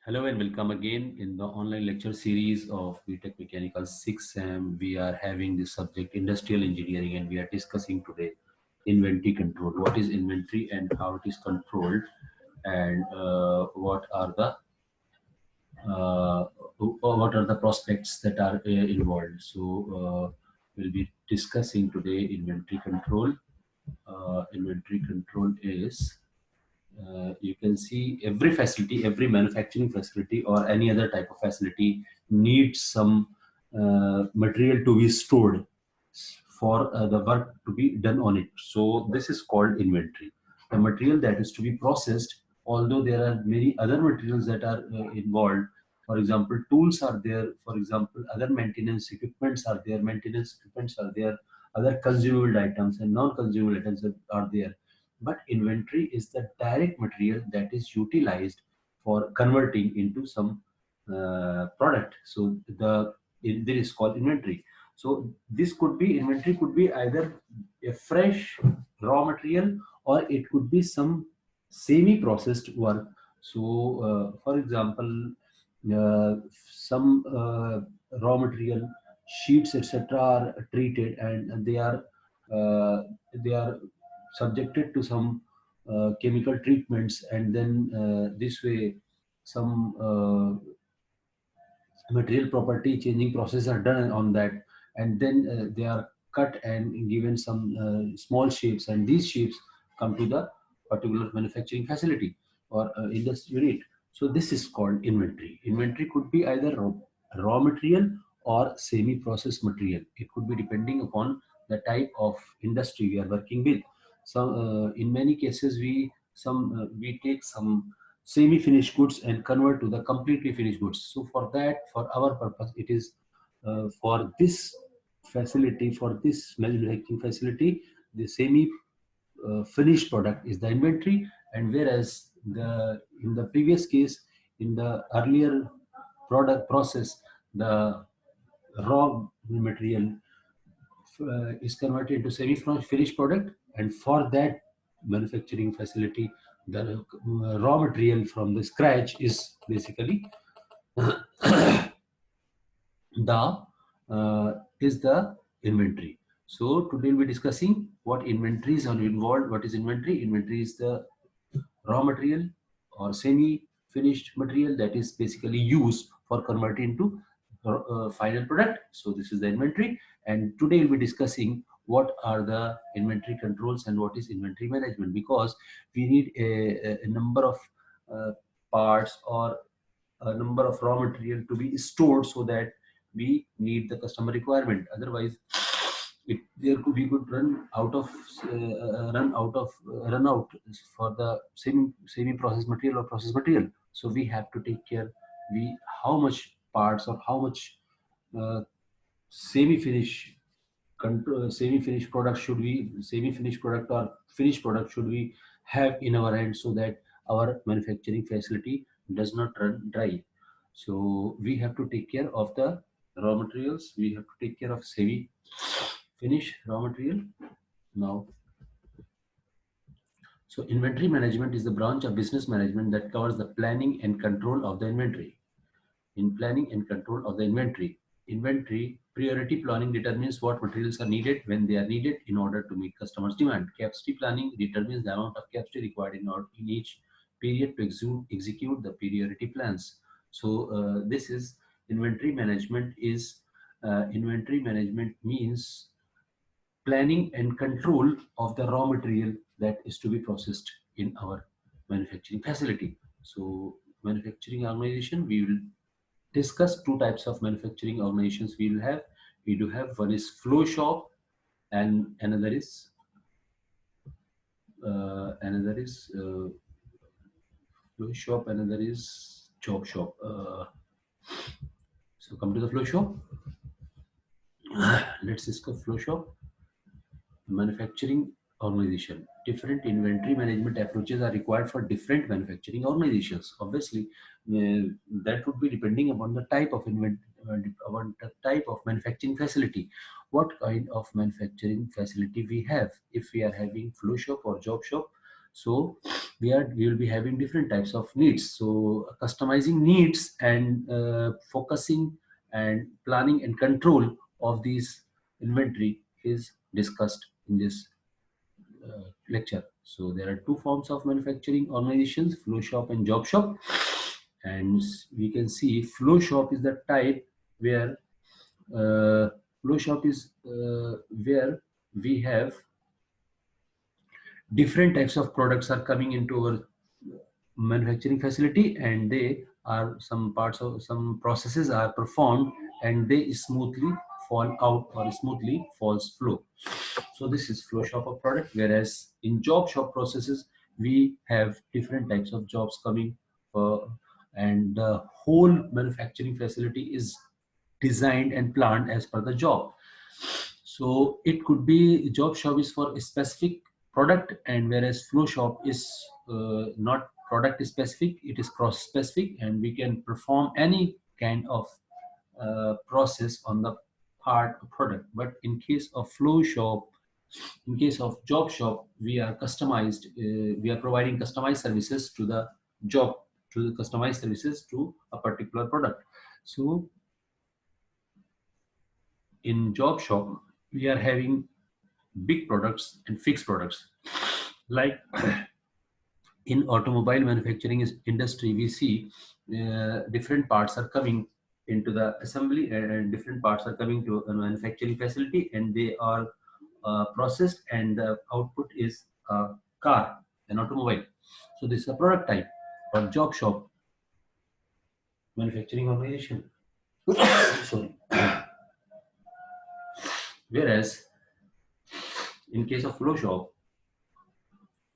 Hello and welcome again in the online lecture series of BTech Mechanical 6 We are having the subject industrial engineering and we are discussing today inventory control. What is inventory and how it is controlled, and uh, what are the prospects that are involved. We'll be discussing today inventory control. Inventory control is you can see every facility, every manufacturing facility or any other type of facility needs some material to be stored for the work to be done on it. So this is called inventory. The material that is to be processed, although there are many other materials that are involved. For example, tools are there. For example, other maintenance equipments are there. Maintenance equipments are there. Other consumable items and non-consumable items are there, but inventory is the direct material that is utilized for converting into some product. So this is called inventory. So this could be inventory could be either a fresh raw material or it could be some semi-processed work. So for example, some raw material sheets etc are treated and they are subjected to some chemical treatments, and then this way some material property changing process are done on that, and then they are cut and given some small shapes, and these shapes come to the particular manufacturing facility or industry unit. So this is called inventory. Inventory could be either raw material or semi processed material. It could be depending upon the type of industry we are working with. So in many cases we take some semi-finished goods and convert to the completely finished goods. So for that, for our purpose, it is for this facility, for this manufacturing facility, the semi finished product is the inventory, and whereas the in the previous case, in the earlier product process, the raw material is converted into semi-finished product, and for that manufacturing facility, the raw material from the scratch is basically the is the inventory. So today we'll be discussing what inventories are involved. What is inventory? Inventory is the raw material or semi-finished material that is basically used for converting into final product. So this is the inventory, and today we'll be discussing what are the inventory controls and what is inventory management, because we need a number of parts or a number of raw material to be stored so that we meet the customer requirement. Otherwise, we could run out for the semi processed material or processed material. So we have to take care we how much parts or how much uh, semi finish semi finished product should we semi finished product or finished product should we have in our hand, so that our manufacturing facility does not run dry. So we have to take care of the raw materials. We have to take care of semi finished raw material. Now, so inventory management is the branch of business management that covers the planning and control of the inventory. In planning and control of the inventory priority planning determines what materials are needed when they are needed in order to meet customers' demand. Capacity planning determines the amount of capacity required in each period to execute the priority plans. So this is inventory management. Is inventory management means planning and control of the raw material that is to be processed in our manufacturing facility. So manufacturing organization, we will discuss two types of manufacturing organizations we will have. We do have, one is flow shop and another is flow shop, another is job shop. So come to the flow shop. Let's discuss flow shop. Manufacturing organization. Different inventory management approaches are required for different manufacturing organizations. Obviously, that would be depending upon the type of upon the type of manufacturing facility. What kind of manufacturing facility we have? If we are having flow shop or job shop, So we will be having different types of needs. So customizing needs and focusing and planning and control of these inventory is discussed in this lecture. So there are two forms of manufacturing organizations: flow shop and job shop. And we can see flow shop is the type where flow shop is where we have different types of products are coming into our manufacturing facility, and they are some parts of some processes are performed and they smoothly fall out or smoothly falls flow. So this is flow shop of product, whereas in job shop processes we have different types of jobs coming, and the whole manufacturing facility is designed and planned as per the job. So it could be job shop is for a specific product, and whereas flow shop is not product specific, it is process specific, and we can perform any kind of process on the part of product. But in case of flow shop, in case of job shop, we are customized, we are providing customized services to the job, to the customized services to a particular product. So in job shop we are having big products and fixed products. Like in automobile manufacturing industry, we see different parts are coming into the assembly, and different parts are coming to a manufacturing facility, and they are processed, and the output is a car, an automobile. So this is a product type or job shop manufacturing organization. Sorry. Whereas in case of flow shop,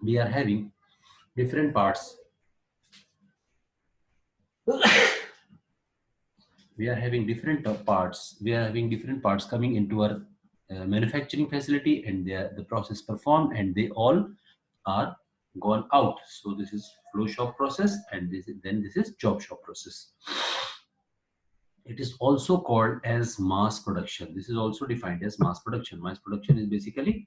we are having different parts. We are having different parts. We are having different parts coming into our manufacturing facility, and they are the process performed, and they all are gone out. So this is flow shop process, and this is job shop process. It is also called as mass production. This is also defined as mass production. Mass production is basically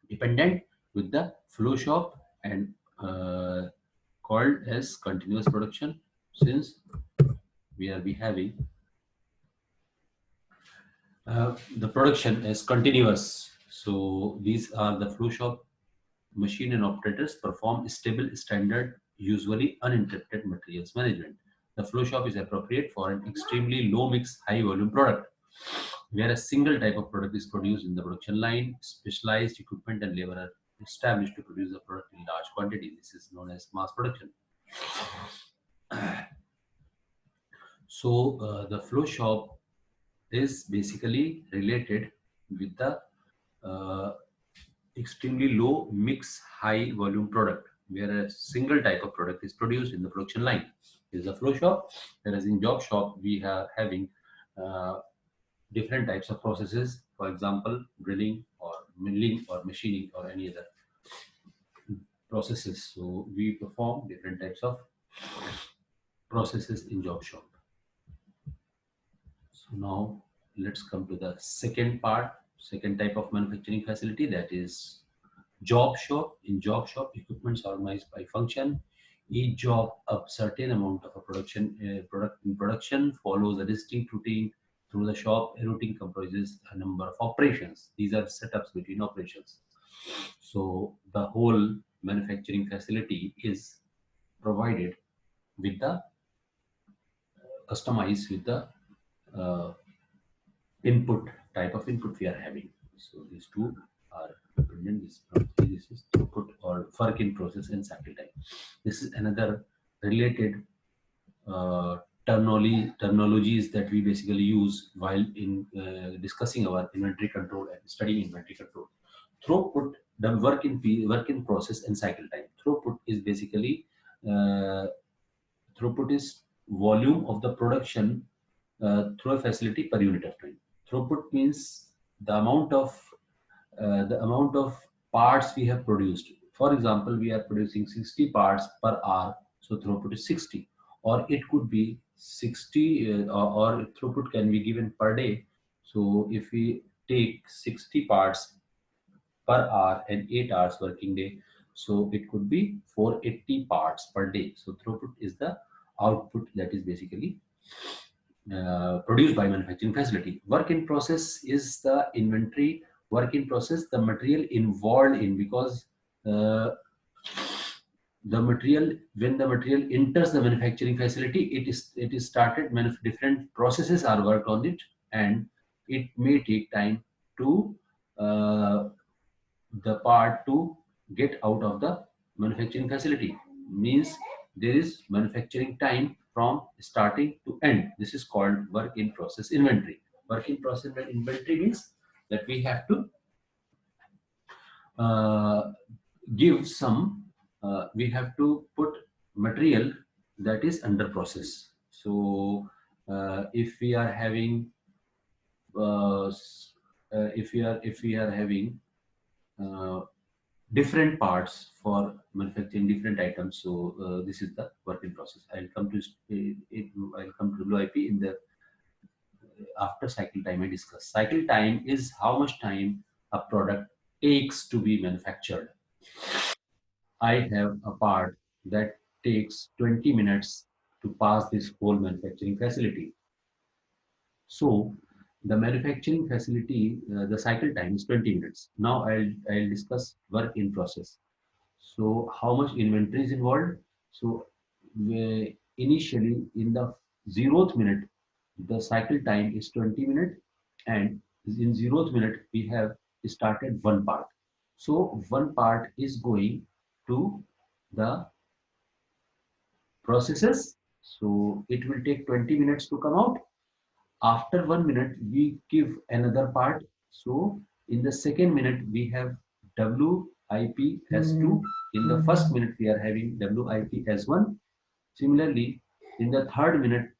dependent with the flow shop, and called as continuous production, since we are having the production is continuous. So these are the flow shop machine and operators perform stable, standard, usually uninterrupted materials management. The flow shop is appropriate for an extremely low mix, high volume product, where a single type of product is produced in the production line. Specialized equipment and labor are established to produce the product in large quantity. This is known as mass production. So the flow shop is basically related with the uh, extremely low mix high volume product, where a single type of product is produced in the production line. This is a flow shop, whereas in job shop we are having uh, different types of processes, for example drilling or milling or machining or any other processes. So we perform different types of processes in job shop. So now let's come to the second part, second type of manufacturing facility, that is job shop. In job shop, equipment is organized by function. Each job, a certain amount of a product in production, follows a distinct routine through the shop. A routine comprises a number of operations. These are setups between operations. So the whole manufacturing facility is provided with the customized with the uh, input type of input we are having. So these two are dependent. This is input or work in process and cycle time. This is another related terminologies that we basically use while in discussing our inventory control and studying inventory control. Throughput, the work in process and cycle time. Throughput is basically uh, throughput is volume of the production through a facility per unit of time. Throughput means the amount of parts we have produced. For example, we are producing 60 parts per hour, so throughput is 60. Or it could be 60, or throughput can be given per day. So if we take 60 parts per hour and 8 hours working day, So it could be 480 parts per day. So throughput is the output that is basically produced by manufacturing facility. Work in process is the inventory. Work in process, the material involved in, because uh, the material, when the material enters the manufacturing facility, it is started, different processes are worked on it, and it may take time to uh, the part to get out of the manufacturing facility. Means there is manufacturing time from starting to end. This is called work in process inventory. Work in process inventory means that we have to uh, give some, we have to put material that is under process. So if we are having if we are having uh, different parts for manufacturing different items, so this is the work in process. I'll come to WIP in the after cycle time. I discuss cycle time is how much time a product takes to be manufactured. I have a part that takes 20 minutes to pass this whole manufacturing facility. So the manufacturing facility, the cycle time is 20 minutes. Now I'll discuss work in process. So how much inventory is involved? So initially in the 0th minute, the cycle time is 20 minutes, and in 0th minute we have started one part. So one part is going to the processes. So it will take 20 minutes to come out. After 1 minute, we give another part. So in the second minute, we have WIP as 2. In the first minute, we are having WIP as 1. Similarly, in the third minute,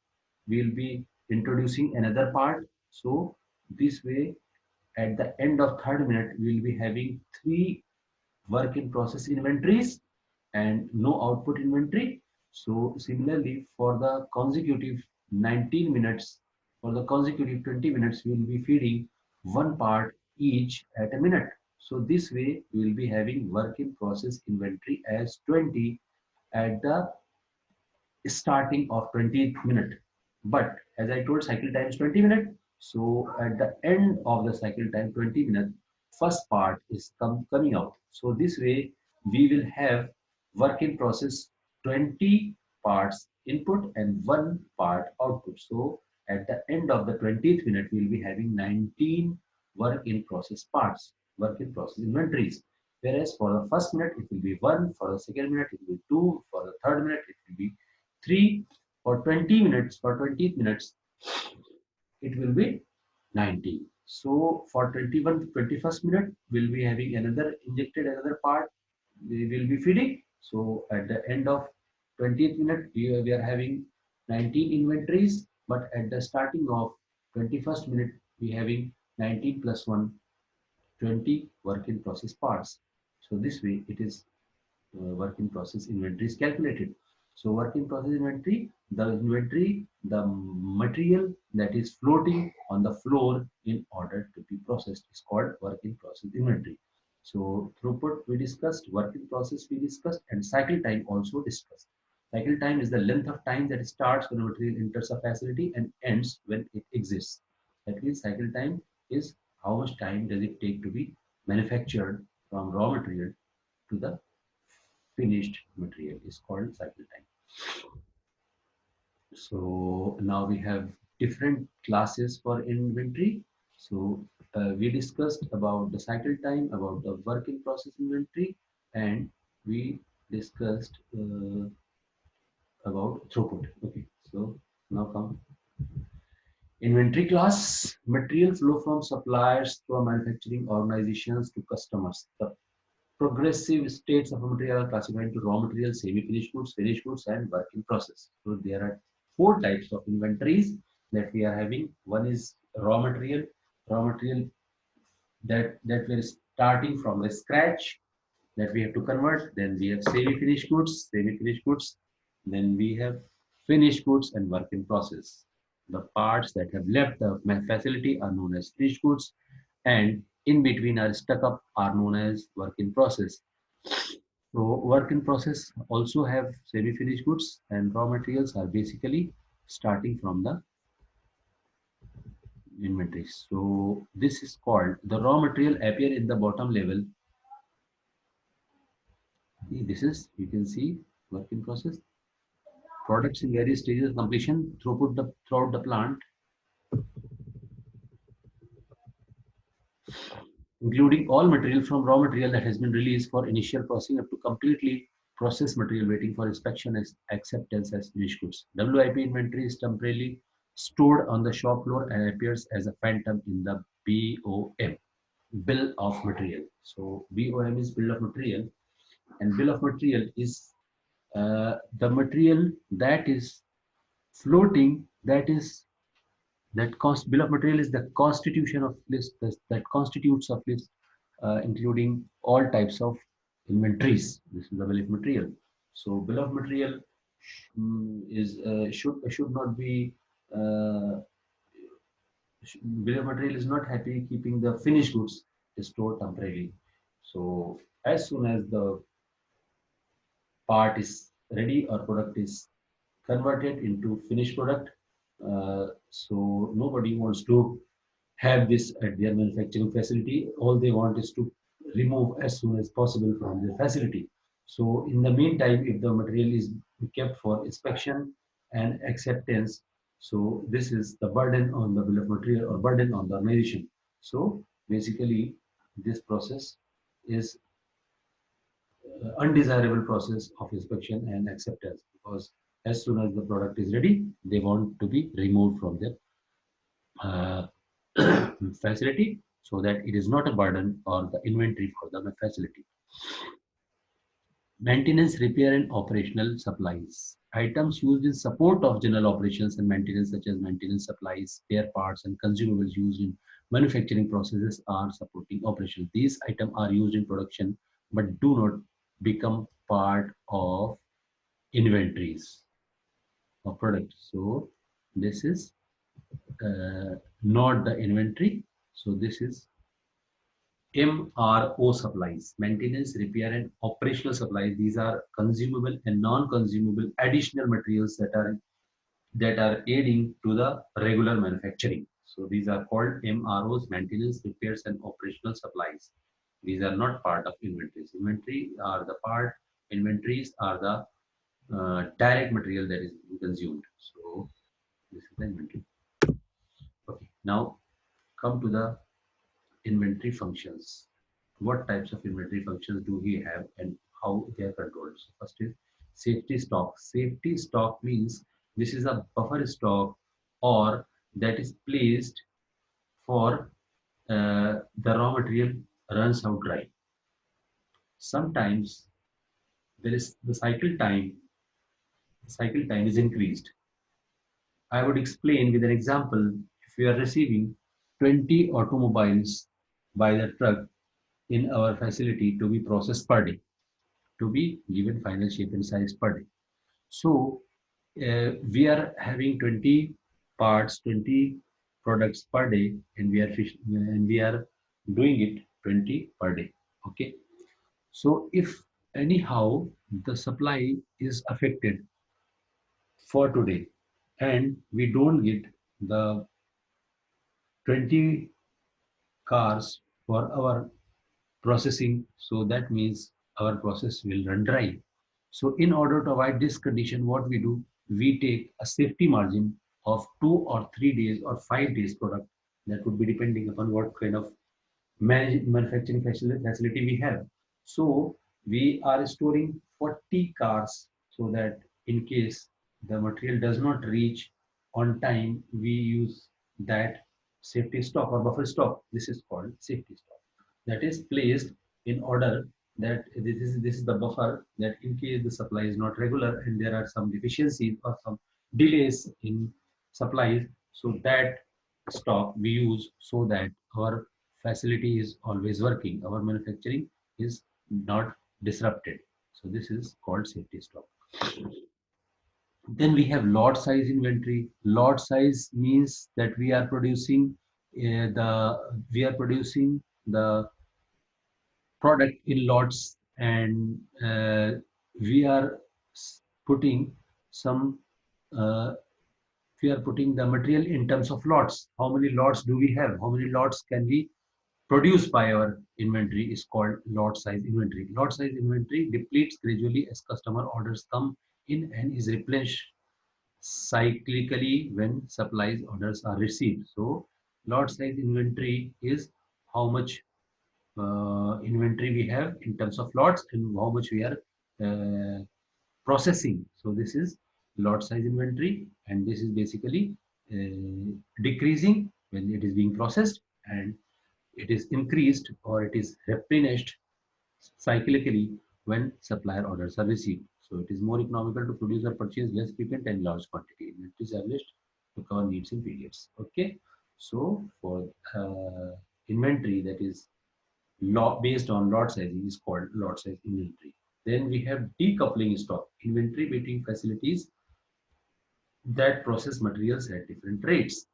we'll be introducing another part. So this way, at the end of third minute, we'll be having 3 work in process inventories and no output inventory. So similarly, for the consecutive 19 minutes, for the consecutive 20 minutes, we will be feeding one part each at a minute. So this way, we will be having work in process inventory as 20 at the starting of 20th minute. But as I told, cycle time is 20 minutes. So at the end of the cycle time, 20 minutes, first part is coming out. So this way, we will have work in process 20 parts input and one part output. So at the end of the 20th minute, we'll be having 19 work in process parts, work in process inventories. Whereas for the first minute, it will be 1, for the second minute, it will be 2, for the third minute, it will be 3, for 20 minutes, for 20 minutes, it will be 90. So for 21st minute, we'll be having another injected another part. We will be feeding. So at the end of 20th minute, we are having 19 inventories, but at the starting of 21st minute, we having 19 plus 1, 20 work in process parts. So this way it is work in process inventory is calculated. So work in process inventory, the material that is floating on the floor in order to be processed is called work in process inventory. So throughput we discussed, work in process we discussed, and cycle time also discussed. Cycle time is the length of time that starts when a material enters a facility and ends when it exists. That means cycle time is how much time does it take to be manufactured from raw material to the finished material is called cycle time. So now we have different classes for inventory. So we discussed about the cycle time, about the work in process inventory, and we discussed about throughput. Okay, so now come inventory class, material flow from suppliers to manufacturing organizations to customers. The progressive states of a material are classified into raw material, semi-finished goods, finished goods, and work in process. So there are 4 types of inventories that we are having. One is raw material that we're starting from the scratch that we have to convert. Then we have semi-finished goods. Then we have finished goods and work in process. The parts that have left the facility are known as finished goods, and in between are stuck up are known as work in process. So work in process also have semi-finished goods, and raw materials are basically starting from the inventories. So this is called the raw material appear in the bottom level. This is, you can see, work in process. Products in various stages of completion throughout the plant, including all material from raw material that has been released for initial processing up to completely processed material waiting for inspection as acceptance as finished goods. WIP inventory is temporarily stored on the shop floor and appears as a phantom in the BOM, bill of material. So BOM is bill of material, and bill of material is the material that is floating, that cost bill of material is the constitution of list that constitutes of list, including all types of inventories. This is the bill of material. So bill of material is should not be uh, bill of material is not happy keeping the finished goods stored temporarily. So as soon as the part is ready or product is converted into finished product, so nobody wants to have this at their manufacturing facility. All they want is to remove as soon as possible from their facility. So in the meantime, if the material is kept for inspection and acceptance, so this is the burden on the bill of material or burden on the organization. So basically, this process is undesirable process of inspection and acceptance, because as soon as the product is ready, they want to be removed from their uh, facility, so that it is not a burden or the inventory for the facility. Maintenance, repair, and operational supplies. Items used in support of general operations and maintenance, such as maintenance supplies, spare parts, and consumables used in manufacturing processes, are supporting operations. These items are used in production but do not become part of inventories of product. So this is not the inventory. So this is MRO supplies, maintenance, repair, and operational supplies. These are consumable and non-consumable additional materials that are aiding to the regular manufacturing. So these are called MROs, maintenance, repairs, and operational supplies. These are not part of inventories. Inventories are the direct material that is consumed. So this is the inventory. Okay, now come to the inventory functions. What types of inventory functions do we have and how they are controlled? So first is safety stock. Safety stock means this is a buffer stock or that is placed for the raw material runs out dry. Sometimes there is the cycle time is increased. I would explain with an example. If we are receiving 20 automobiles by the truck in our facility to be processed per day, to be given final shape and size per day. So we are having 20 parts, 20 products per day, and we are doing it 20 per day. Okay. So if anyhow the supply is affected for today, and we don't get the 20 cars for our processing, so that means our process will run dry. So in order to avoid this condition, what we do, we take a safety margin of 2 or 3 days or 5 days product. That would be depending upon what kind of manufacturing facility we have. So we are storing 40 cars, so that in case the material does not reach on time, we use that safety stock or buffer stock. This is called safety stock. That is placed in order that this is the buffer, that in case the supply is not regular and there are some deficiencies or some delays in supplies, so that stock we use, so that our facility is always working, our manufacturing is not disrupted. So this is called safety stock. Then we have lot size inventory. Lot size means that we are producing the product in lots, and we are putting some uh, we are putting the material in terms of lots. How many lots do we have? How many lots can we produce by our inventory is called lot size inventory. Lot size inventory depletes gradually as customer orders come in and is replenished cyclically when supplies orders are received. So lot size inventory is how much inventory we have in terms of lots and how much we are uh, processing. So this is lot size inventory, and this is basically decreasing when it is being processed, and it is increased or it is replenished cyclically when supplier orders are received. So it is more economical to produce or purchase less frequent and large quantity. Inventory is established to cover needs in periods. Okay. So for inventory that is lot based on lot sizing is called lot size inventory. Then we have decoupling stock, inventory between facilities that process materials at different rates.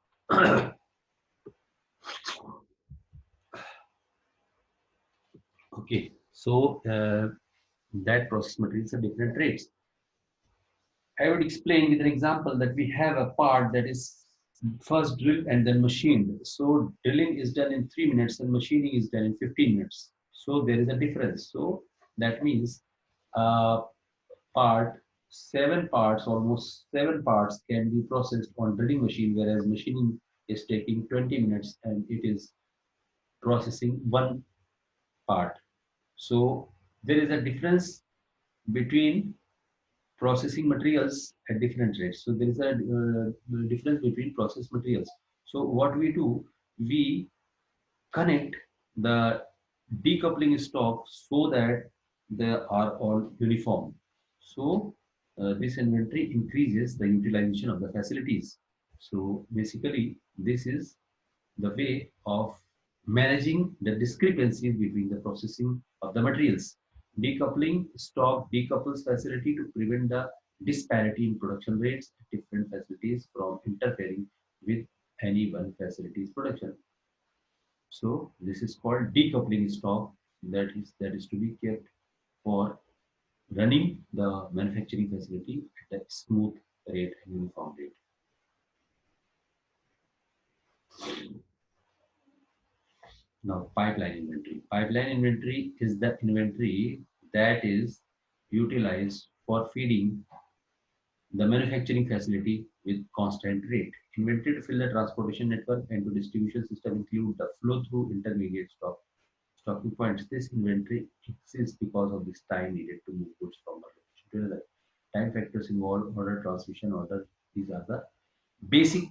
Okay, so that process materials at different rates. I would explain with an example that we have a part that is first drilled and then machined. So drilling is done in 3 minutes and machining is done in 15 minutes. So there is a difference. So that means uh, part, 7 parts, almost 7 parts can be processed on drilling machine, whereas machining is taking 20 minutes and it is processing 1 part. So there is a difference between processing materials at different rates. So there is a difference between processed materials. So what we do, we connect the decoupling stock so that they are all uniform. So this inventory increases the utilization of the facilities. So basically, this is the way of managing the discrepancies between the processing of the materials. Decoupling stock decouples facility to prevent the disparity in production rates at different facilities from interfering with any one facility's production. So this is called decoupling stock, that is to be kept for running the manufacturing facility at a smooth rate and uniform rate. Now, pipeline inventory. Pipeline inventory is the inventory that is utilized for feeding the manufacturing facility with constant rate. Inventory to fill the transportation network and to distribution system include the flow through intermediate stocking points. This inventory exists because of this time needed to move goods from one location to another. Time factors involved, order transmission, order. These are the basic.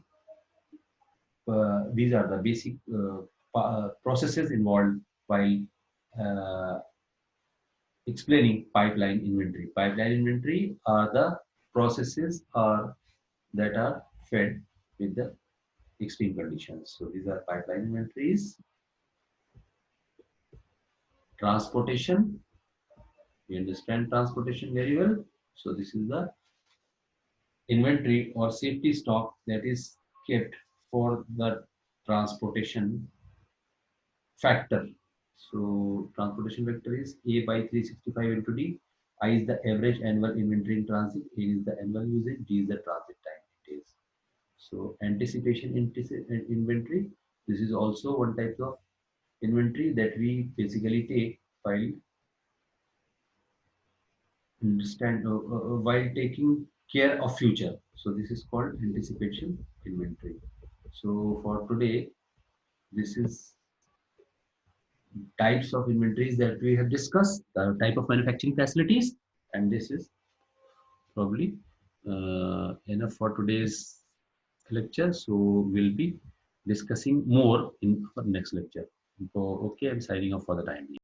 Processes involved while uh, explaining pipeline inventory. Pipeline inventory are the processes that are fed with the extreme conditions. So these are pipeline inventories. Transportation, we understand transportation very well. So this is the inventory or safety stock that is kept for the transportation factor. So transportation vector is A by 365 into D. I is the average annual inventory in transit. A is the annual usage. D is the transit time it is. So anticipation inventory. This is also one type of inventory that we basically take while taking care of future. So this is called anticipation inventory. So for today, this is types of inventories that we have discussed, the type of manufacturing facilities, and this is probably enough for today's lecture. So we'll be discussing more in our next lecture. So, okay, I'm signing off for the time being.